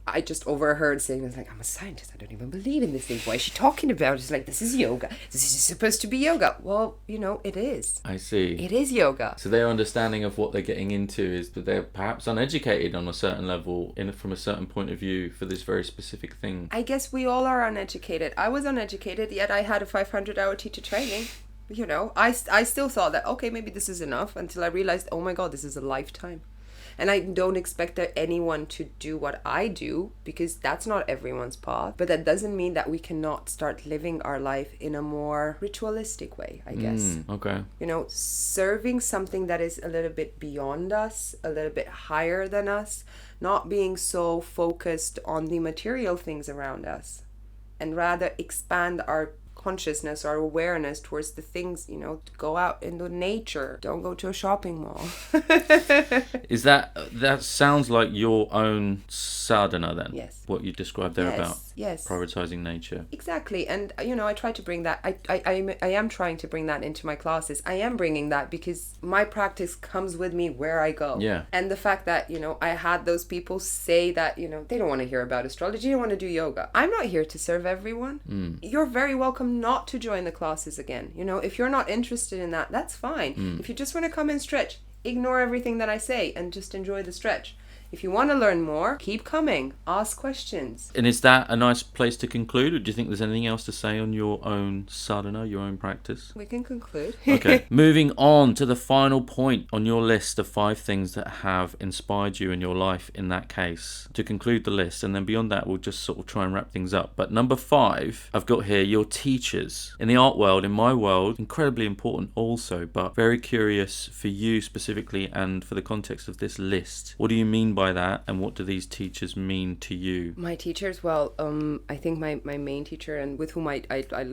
Speaker 2: I just overheard saying, like, I'm a scientist, I don't even believe in this thing, why is she talking about it? It's like, this is yoga, this is supposed to be yoga. Well, it is.
Speaker 1: I see.
Speaker 2: It is yoga.
Speaker 1: So their understanding of what they're getting into is that they're perhaps uneducated on a certain level, from a certain point of view, for this very specific thing.
Speaker 2: I guess we all are uneducated. I was uneducated, yet I had a 500-hour teacher training. I still thought that, okay, maybe this is enough, until I realized, oh my God, this is a lifetime. And I don't expect that anyone to do what I do, because that's not everyone's path. But that doesn't mean that we cannot start living our life in a more ritualistic way, I guess.
Speaker 1: Okay.
Speaker 2: Serving something that is a little bit beyond us, a little bit higher than us, not being so focused on the material things around us, and rather expand our consciousness, our awareness towards the things, to go out into nature. Don't go to a shopping mall.
Speaker 1: Is that sounds like your own sadhana then?
Speaker 2: Yes.
Speaker 1: What you described there about prioritizing nature.
Speaker 2: Exactly. And, I try to bring that, I am trying to bring that into my classes. I am bringing that because my practice comes with me where I go.
Speaker 1: Yeah.
Speaker 2: And the fact that, I had those people say that, they don't want to hear about astrology, they don't want to do yoga. I'm not here to serve everyone. You're very welcome not to join the classes again. If you're not interested in that, that's fine. If you just want to come and stretch, ignore everything that I say and just enjoy the stretch. If you want to learn more, keep coming, ask questions.
Speaker 1: And is that a nice place to conclude, or do you think there's anything else to say on your own sadhana, your own practice?
Speaker 2: We can conclude.
Speaker 1: Okay, moving on to the final point on your list of 5 things that have inspired you in your life in that case. To conclude the list, and then beyond that, we'll just sort of try and wrap things up. But number 5, I've got here your teachers. In the art world, in my world, incredibly important also, but very curious for you specifically and for the context of this list. What do you mean by that, and what do these teachers mean to you?
Speaker 2: My teachers, well, I think my main teacher, and with whom I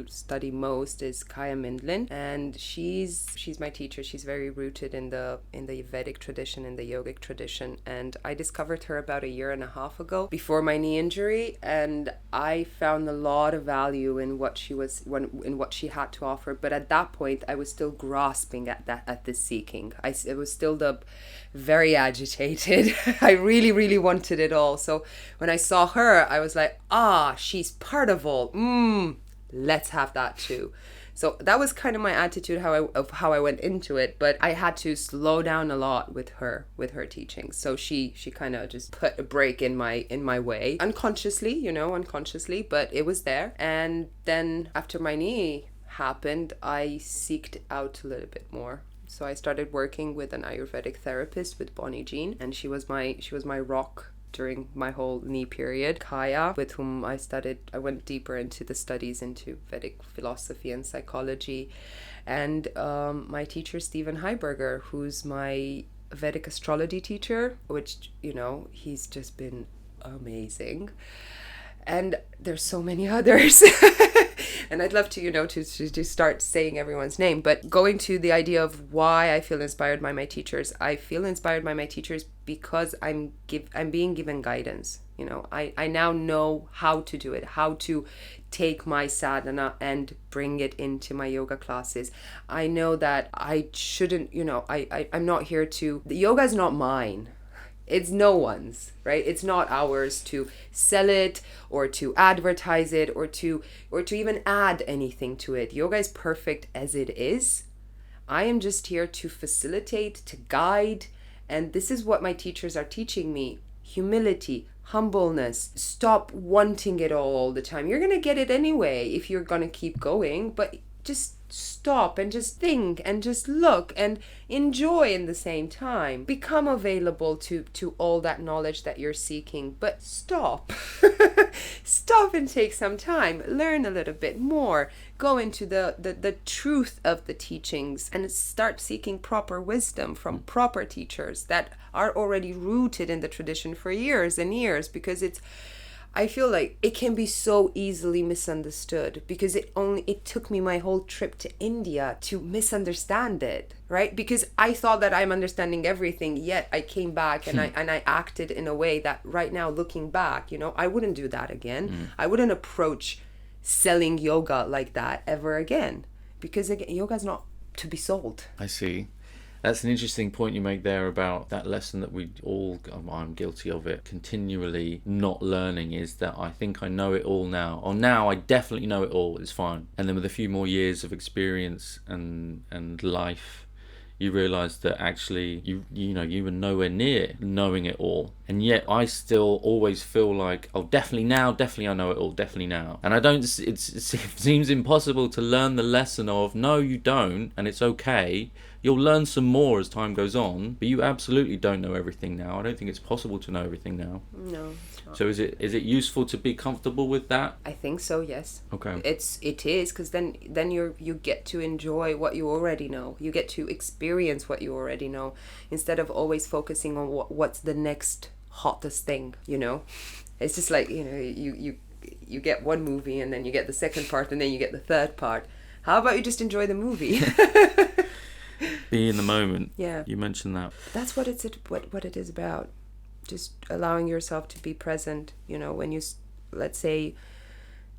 Speaker 2: study most, is Kaya Mindlin, and she's my teacher. She's very rooted in the Vedic tradition, in the yogic tradition, and I discovered her about a year and a half ago, before my knee injury, and I found a lot of value in what she had to offer. But at that point, I was still grasping at this seeking. It was still very agitated. I really, really wanted it all. So when I saw her, I was like, she's part of all. Let's have that too. So that was kind of my attitude, how I went into it. But I had to slow down a lot with her teaching. So she kind of just put a break in my way, unconsciously, but it was there. And then after my knee happened, I seeked out a little bit more. So I started working with an Ayurvedic therapist, with Bonnie Jean, and she was my rock during my whole knee period. Kaya, with whom I went deeper into the studies into Vedic philosophy and psychology, and my teacher Stephen Heiberger, who's my Vedic astrology teacher, which he's just been amazing. And there's so many others. And I'd love to, to start saying everyone's name. But going to the idea of why I feel inspired by my teachers, I feel inspired by my teachers because I'm being given guidance. I now know how to do it, how to take my sadhana and bring it into my yoga classes. I know that I shouldn't, I'm not here to, the yoga is not mine. It's no one's, right? It's not ours to sell it or to advertise it or to even add anything to it. Yoga is perfect as it is. I am just here to facilitate, to guide, and this is what my teachers are teaching me. Humility, humbleness. Stop wanting it all the time. You're going to get it anyway if you're going to keep going, but just stop and just think and just look and enjoy in the same time. Become available to all that knowledge that you're seeking, but stop. Stop and take some time. Learn a little bit more. Go into the truth of the teachings and start seeking proper wisdom from proper teachers that are already rooted in the tradition for years and years, because I feel like it can be so easily misunderstood, because it took me my whole trip to India to misunderstand it, right? Because I thought that I'm understanding everything, yet I came back and I acted in a way that right now, looking back, I wouldn't do that again. I wouldn't approach selling yoga like that ever again, because again, yoga is not to be sold.
Speaker 1: I see. That's an interesting point you make there about that lesson that I'm guilty of it, continually not learning, is that I think I know it all now. Or now I definitely know it all, it's fine. And then with a few more years of experience and life, you realise that actually you were nowhere near knowing it all. And yet I still always feel like, definitely I know it all, definitely now. And it seems impossible to learn the lesson of, no, you don't, and it's okay. You'll learn some more as time goes on, but you absolutely don't know everything now. I don't think it's possible to know everything now.
Speaker 2: No, it's not.
Speaker 1: So is it useful to be comfortable with that?
Speaker 2: I think so, yes.
Speaker 1: Okay.
Speaker 2: It is, because then you get to enjoy what you already know. You get to experience what you already know, instead of always focusing on what's the next hottest thing, It's just like, you get one movie and then you get the second part and then you get the third part. How about you just enjoy the movie?
Speaker 1: Be in the moment.
Speaker 2: Yeah.
Speaker 1: You mentioned that.
Speaker 2: That's what it is about. Just allowing yourself to be present. When let's say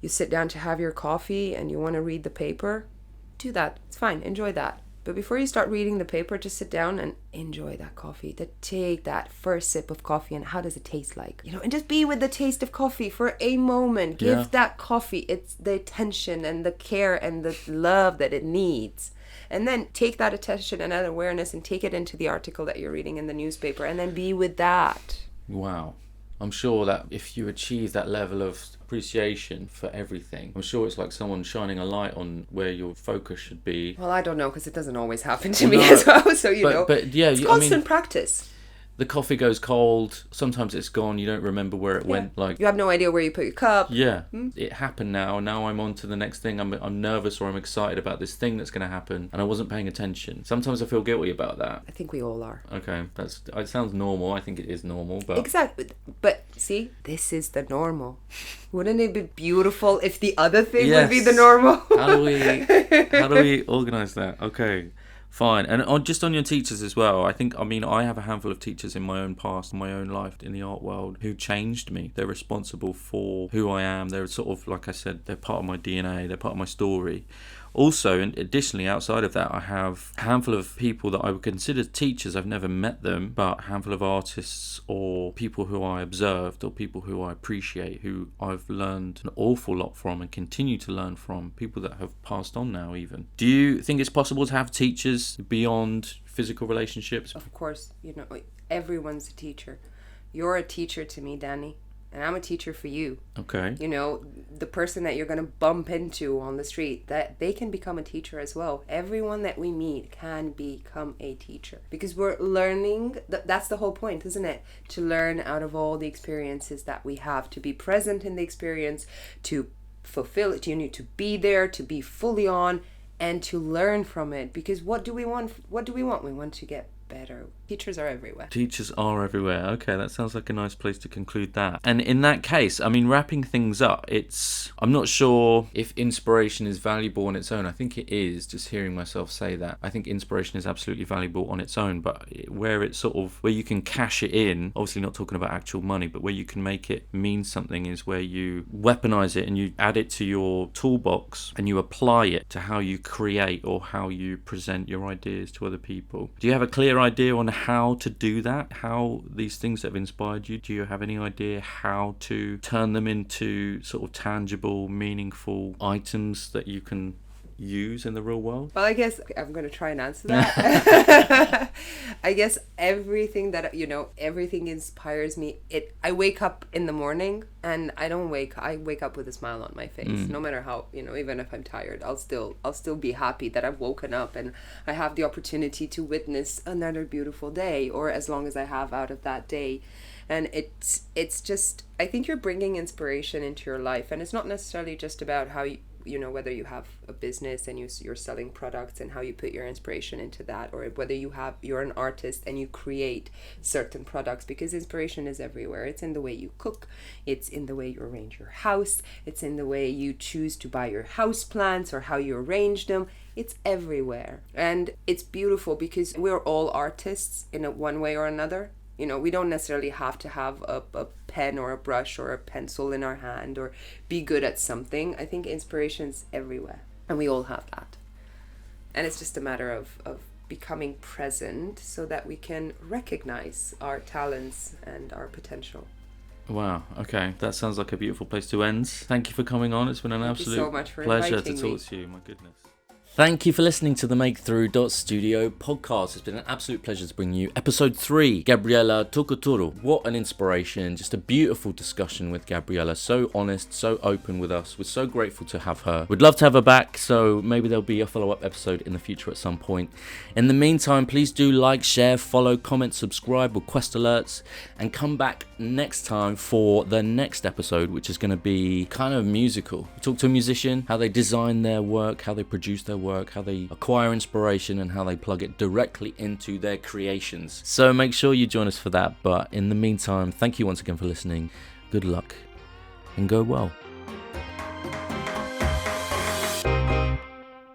Speaker 2: you sit down to have your coffee and you want to read the paper, do that. It's fine. Enjoy that. But before you start reading the paper, just sit down and enjoy that coffee. Take that first sip of coffee and how does it taste like? And just be with the taste of coffee for a moment. Give that coffee it's the attention and the care and the love that it needs. And then take that attention and that awareness and take it into the article that you're reading in the newspaper, and then be with that.
Speaker 1: Wow. I'm sure that if you achieve that level of appreciation for everything, I'm sure it's like someone shining a light on where your focus should be.
Speaker 2: Well, I don't know, because it doesn't always happen to me as well. So,
Speaker 1: but yeah,
Speaker 2: it's constant practice.
Speaker 1: The coffee goes cold. Sometimes it's gone. You don't remember where it went. Like,
Speaker 2: you have no idea where you put your cup.
Speaker 1: Yeah, it happened now. Now I'm on to the next thing. I'm nervous or I'm excited about this thing that's going to happen, and I wasn't paying attention. Sometimes I feel guilty about that.
Speaker 2: I think we all are.
Speaker 1: Okay, it sounds normal. I think it is normal, but
Speaker 2: exactly. But see, this is the normal. Wouldn't it be beautiful if the other thing would be the normal?
Speaker 1: How do we organise that? Okay. Fine. And just on your teachers as well, I have a handful of teachers in my own past, in my own life, in the art world, who changed me. They're responsible for who I am. They're sort of, like I said, they're part of my DNA. They're part of my story. Also, and additionally, outside of that, I have a handful of people that I would consider teachers. I've never met them, but a handful of artists or people who I observed or people who I appreciate, who I've learned an awful lot from and continue to learn from, people that have passed on now even. Do you think it's possible to have teachers beyond physical relationships?
Speaker 2: Of course, everyone's a teacher. You're a teacher to me, Danny. And I'm a teacher for you.
Speaker 1: Okay.
Speaker 2: The person that you're going to bump into on the street, that they can become a teacher as well. Everyone that we meet can become a teacher. Because we're learning, that's the whole point, isn't it? To learn out of all the experiences that we have, to be present in the experience, to fulfill it. You need to be there, to be fully on, and to learn from it. Because what do we want? We want to get better. Teachers are everywhere.
Speaker 1: Teachers are everywhere. Okay, that sounds like a nice place to conclude that. And in that case, wrapping things up, I'm not sure if inspiration is valuable on its own. I think it is, just hearing myself say that. I think inspiration is absolutely valuable on its own, but where you can cash it in, obviously not talking about actual money, but where you can make it mean something is where you weaponize it and you add it to your toolbox and you apply it to how you create or how you present your ideas to other people. Do you have a clear idea on how to do that? How these things that have inspired you, do you have any idea how to turn them into sort of tangible, meaningful items that you can use in the real world?
Speaker 2: Well, I guess I'm going to try and answer that. I guess everything that, everything inspires me. I wake up in the morning and I wake up with a smile on my face, no matter how, even if I'm tired, I'll still be happy that I've woken up and I have the opportunity to witness another beautiful day, or as long as I have out of that day. And it's just, I think you're bringing inspiration into your life, and it's not necessarily just about how whether you have a business and you're selling products and how you put your inspiration into that, or whether you're an artist and you create certain products, because inspiration is everywhere. It's in the way you cook, it's in the way you arrange your house, it's in the way you choose to buy your house plants or how you arrange them. It's everywhere. And it's beautiful because we're all artists in one way or another. We don't necessarily have to have a pen or a brush or a pencil in our hand or be good at something. I think inspiration's everywhere, and we all have that. And it's just a matter of becoming present so that we can recognize our talents and our potential.
Speaker 1: Wow, okay. That sounds like a beautiful place to end. Thank you for coming on. It's been an absolute
Speaker 2: so much for
Speaker 1: pleasure to
Speaker 2: inviting
Speaker 1: talk
Speaker 2: me.
Speaker 1: to you. My goodness. Thank you for listening to the MAKEthrough.studio podcast. It's been an absolute pleasure to bring you episode 3, Gabriela Torcatoru. What an inspiration. Just a beautiful discussion with Gabriela. So honest, so open with us. We're so grateful to have her. We'd love to have her back, so maybe there'll be a follow-up episode in the future at some point. In the meantime, please do like, share, follow, comment, subscribe, request alerts, and come back next time for the next episode, which is going to be kind of musical. We talk to a musician, how they design their work, how they produce their work, how they acquire inspiration, and how they plug it directly into their creations. So make sure you join us for that. But in the meantime, thank you once again for listening. Good luck and go well.